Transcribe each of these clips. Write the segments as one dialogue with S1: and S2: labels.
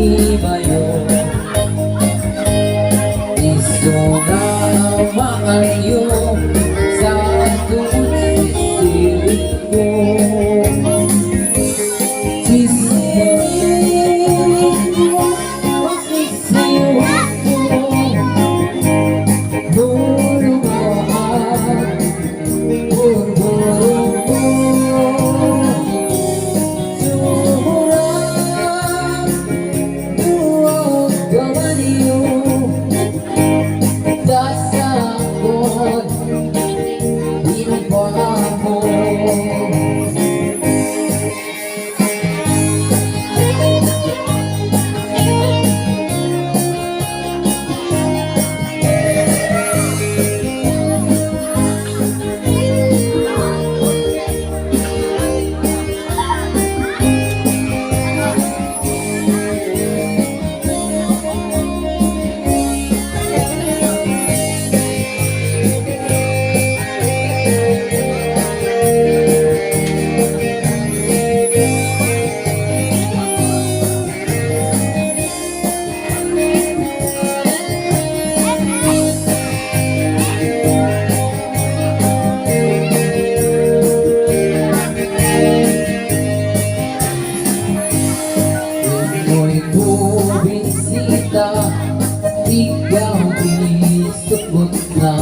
S1: ibayo iso na maayo sa tuwing isip ko. Ikaw disebut na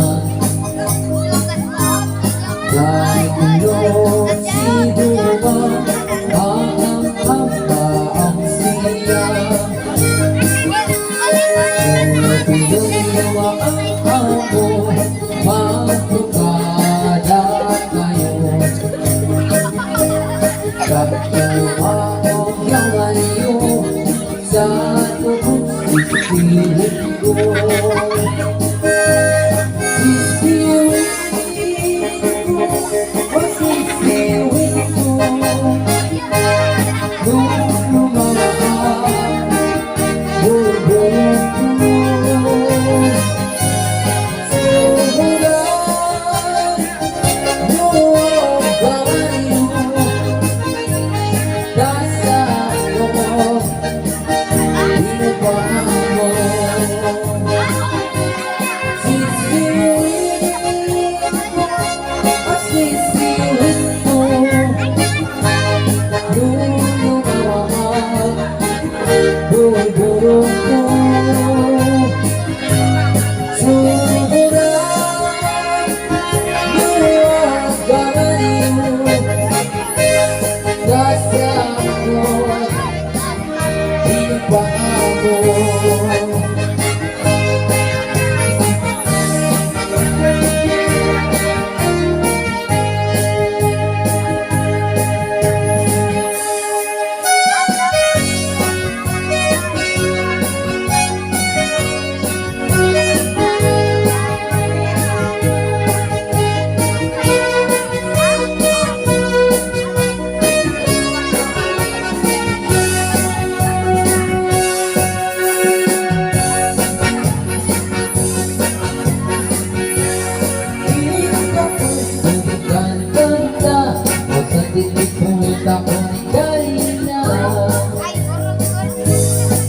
S1: kahit ulog si bunga ang hamba ang siya pinagawa ang amor magpukada kayo kaptuha o yawayo sa tubong isilip ko.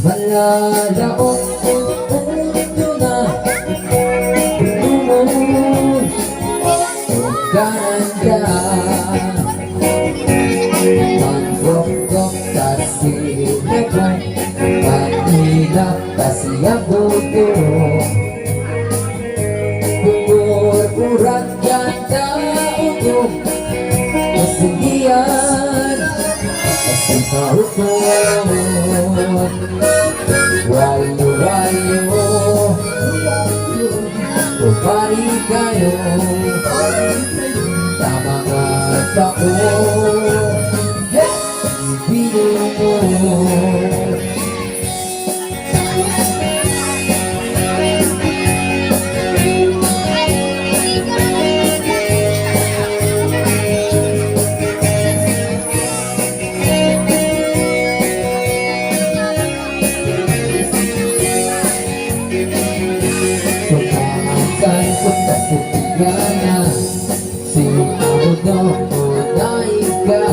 S1: Malalaok ito na lumon ganda manggok-gok sa silebo patilap kasiyagoto bumur-urat ganda uto kasindihan kasintahuton wayo-wayo upari kayo tama nga ako ibigin mo. Gana sinabot mo naik ka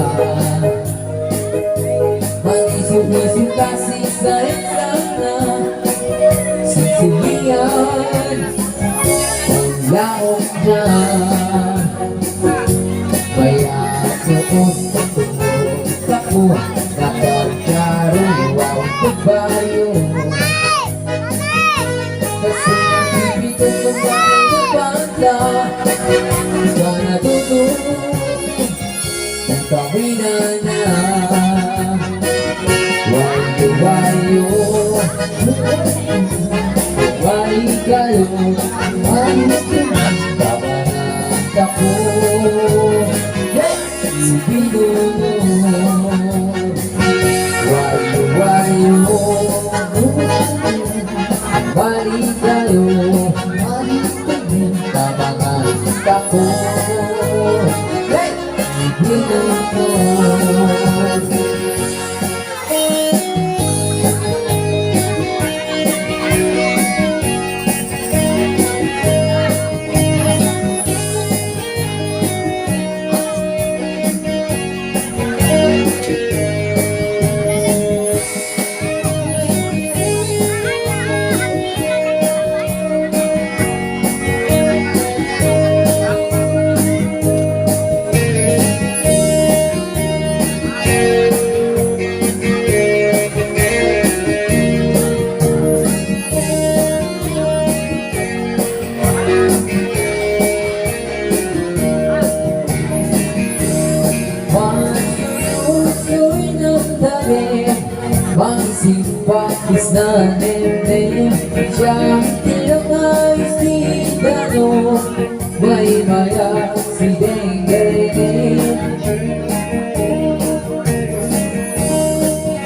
S1: manisip-nisip kasih sayang na sisilian ang laong na kaya noon tumulog ako nakagkaroon kabayo kasi nabibigyan ko ba ng banda sa natutulog ang kawinan na wayo wali kayo kabanat ako binunod wayo wali kayo kabanat ako binunod. Simpakis na nene siya tilang ayos di gano may maya si Dengdeng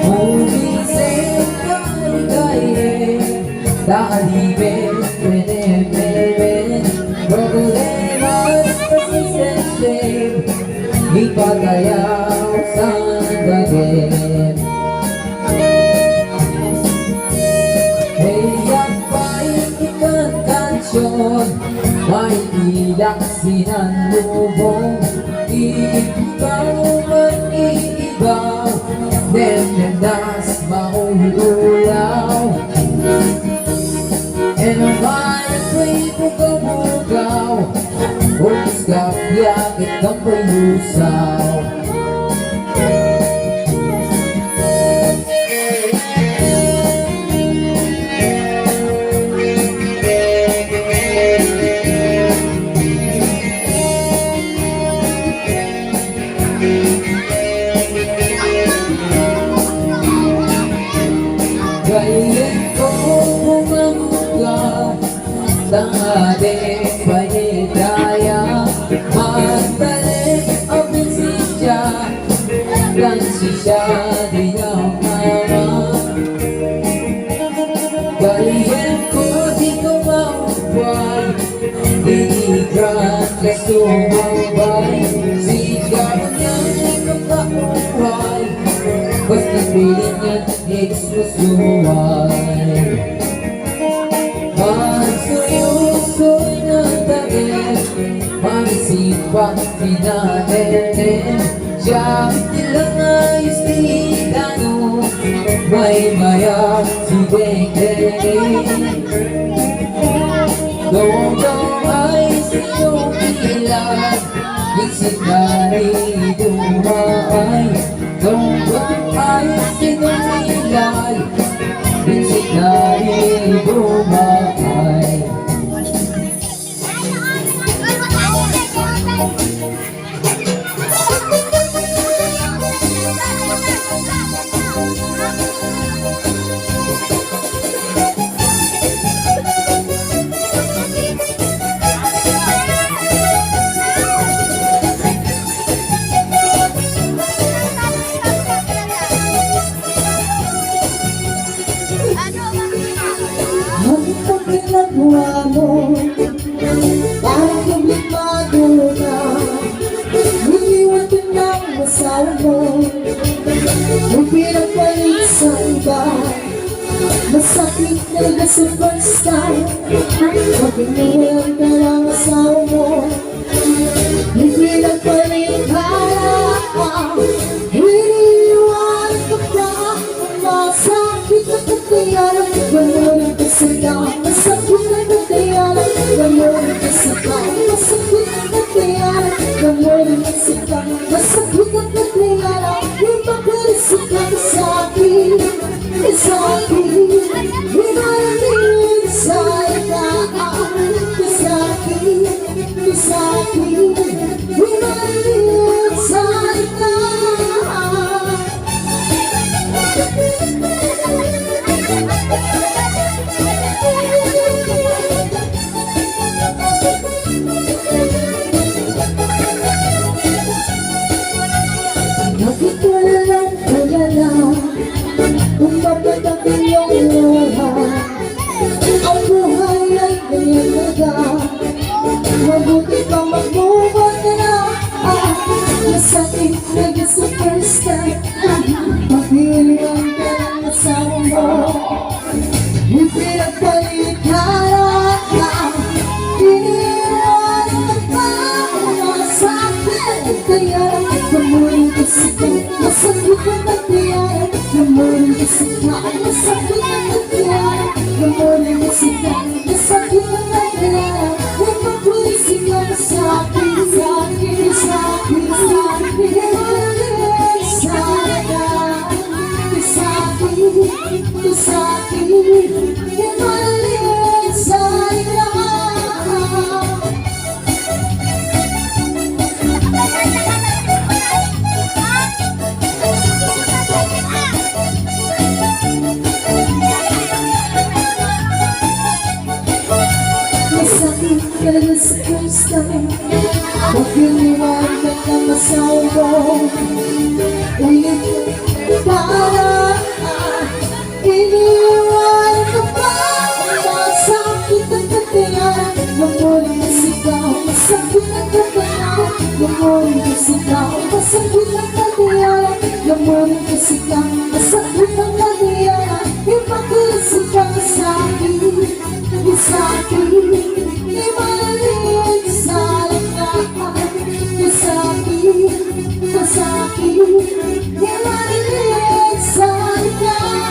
S1: umisip kay talibin penemen problemas persistente ipatayaw sa bagay. May ilang sinanubong ikaw man iibaw Demdendas maululaw And ang ako'y bugaw-bugaw Utos kapyakit ng palusaw Gayon ko bumamuga Tangadeng panitaya Magdalik ang binsisya Lansisya di ang mama Gayon ko di ko maupay Iigran ka sumabay Sigaw niyang ikakauhay Basta piling yan, eksklusuhay Magsuyosoy ng tagin Magsipang pinatenen Siya ilang ayos di gano May maya si Dengdeng Dong-dong ay siyong ilan Isip na rin dumaay Dong-dong ay sinumilay Isip na rin dumaay
S2: ginagawa mo para kumipado na iniwan ka ng asawa mo yung pinagpalit sa iba masakit talaga sa first time pag iniwan ka ng asawa mo yung pinagpalit para iniwan ka pa masakit na katiyaran Bakit walang tulala kung bakit ang iyong luha? Ang buhay ay ganyan na. Mabuti pang mag-move ka na. Masakit na yun sa first time. Pag-iwan ka ng asawa mo, ipinagpalit ka na. Iniwan ka pa masakit. Kaya namuling kasi ka, masakit na nagtiyan. Namuling kasi ka, masakit na nagtiyan. Namuling kasi ka, masakit na nagtiyan. Napapulisi ka masakit, sakit, sakit, sakit. Sakit, sakit, namuling sakit na. Masakit ka na sa first time. Pag-iniwan ka na masawa mo, ulit para iniwan ka pa. Masakit ang katayan, mamuling na sigaw. Masakit ang katayan, mamuling na sigaw. Masakit ang katayan, mamuling na sigaw. Masakit ang katayan, ipag-isip ka masakit. Masakit, imalit sa lakas. Masakit, masakit, imalit sa lakas.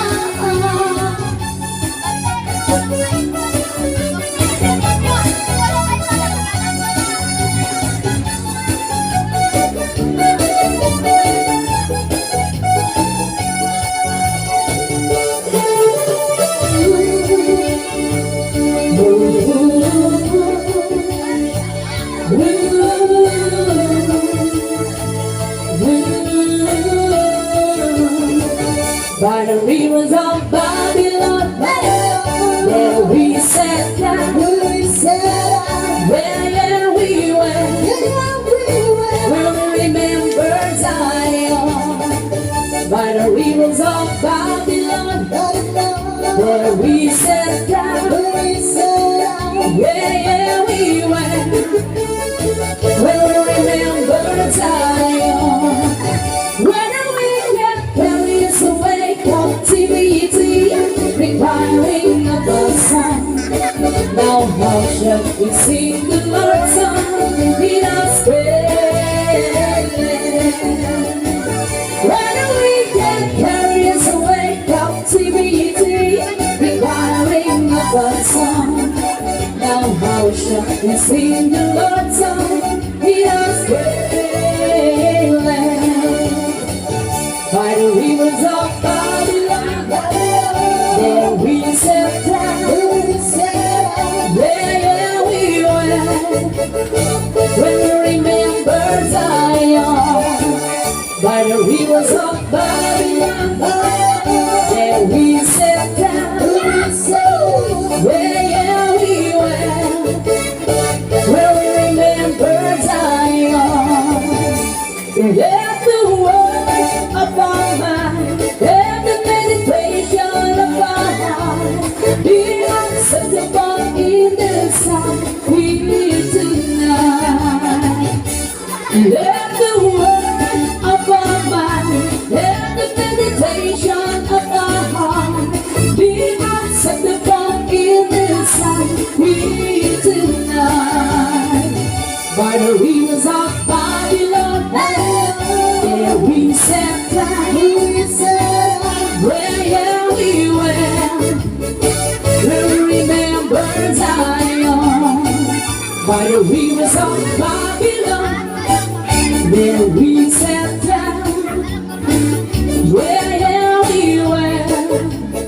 S1: By the rivers of Babylon, there we sat down, where we went, we'll remember Zion. By the rivers of Babylon, there we sat down, where we went, we'll remember Zion. When we get carried away, captivity, requiring of the sun. Now how shall we sing the Lord's song in our spirit? When we get carried away, captivity, requiring of the sun. Now how shall we sing the Lord's song in our spirit? By the rivers of Babylon, there we sat down, where we went, when we remember Zion. By the rivers of Babylon, there we sat down, where we went, when we remember Zion. Let the word of our mind, let the meditation of our heart be acceptable in the sight we live tonight. Let the word of our mind, let the meditation of our heart be acceptable in the sight we live tonight. By the rivers of Babylon, there we sat down, where we went, where we remember Zion. By the rivers of Babylon, there we sat down, where we went,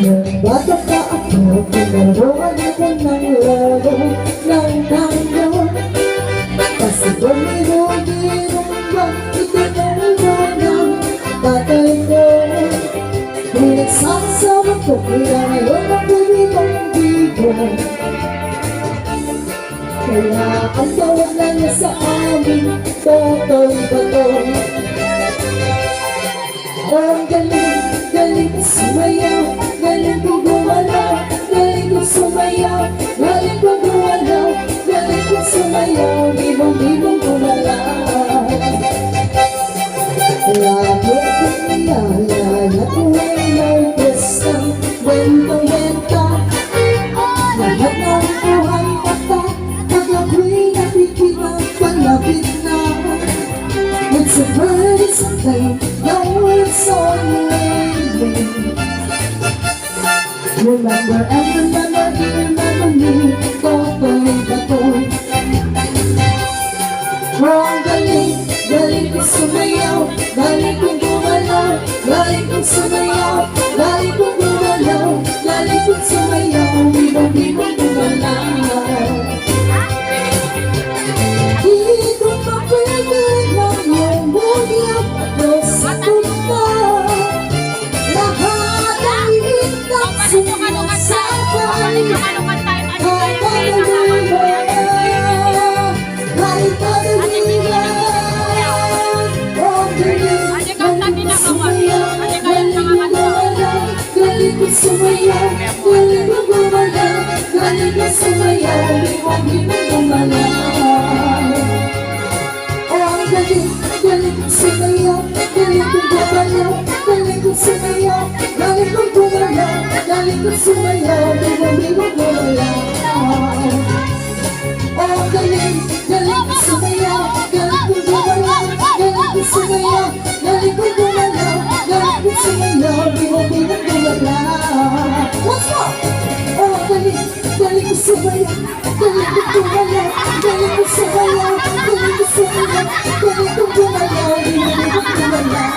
S2: Bata pa ako, pinaruan ako ng laro ng tango. Kasi bumiro-biro ba, itinuro ng tatay ko. Pinagsasama ko, kaya ngayon ang bumibang bigo. Kaya ang tawag na niya sa amin, Totoy Bato. Ang galing, galing ko sumayaw, galing ko gumalaw, galing ko sumayaw, galing ko gumalaw, galing ko sumayaw, bibong-bibong gumalaw. Lagi akong niyalala tuwing may piyesta, benta-benta, lahat ng buhay mata, pag ako'y nakikita, palapit na. It's a bird, it's a plane, no it's only raining. Remember and remember, you remember me, Totoy Bato. Ang galing, galing ko sumayaw, galing ko gumalaw, galing ko sumayaw, galing ko gumalaw, galing ko sumayaw, bibong-bibong gumalaw. Di ko pa pwede lang yung bunyap ko sa tuba. Lahat ang itak sumasakay, kahit panaluba, kahit panaluba. Ang galing, galing ko sumayaw, galing ko gumalaw, galing ko sumayaw, galing ko gumalaw, galing ko sumayaw, bibong-bibong gumalaw. Ang galing, galing ko sumayaw, galing ko gumalaw, galing ko sumayaw, galing ko gumalaw, galing ko sumayaw, bibong-bibong gumalaw. Ang galing, galing ko sumayaw, galing ko gumalaw, galing ko sumayaw, galing ko gumalaw, galing ko sumayaw, bibong-bibong gumalaw. Once more! Ang galing, galing ko sumayaw, galing ko gumalaw, galing ko sumayaw, galing ko sumayaw, galing ko gumalaw, bibong-bibong gumalaw.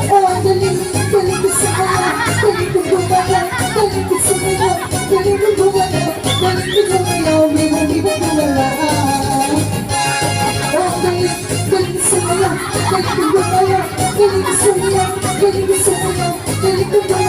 S2: Ang galing, galing ko sumayaw, galing ko gumalaw, galing ko sumayaw, galing ko gumalaw, galing ko sumayaw, bibong-bibong gumalaw. Ang galing, galing ko sumayaw, galing ko gumalaw, galing ko sumayaw, galing ko sumayaw, galing ko gumalaw,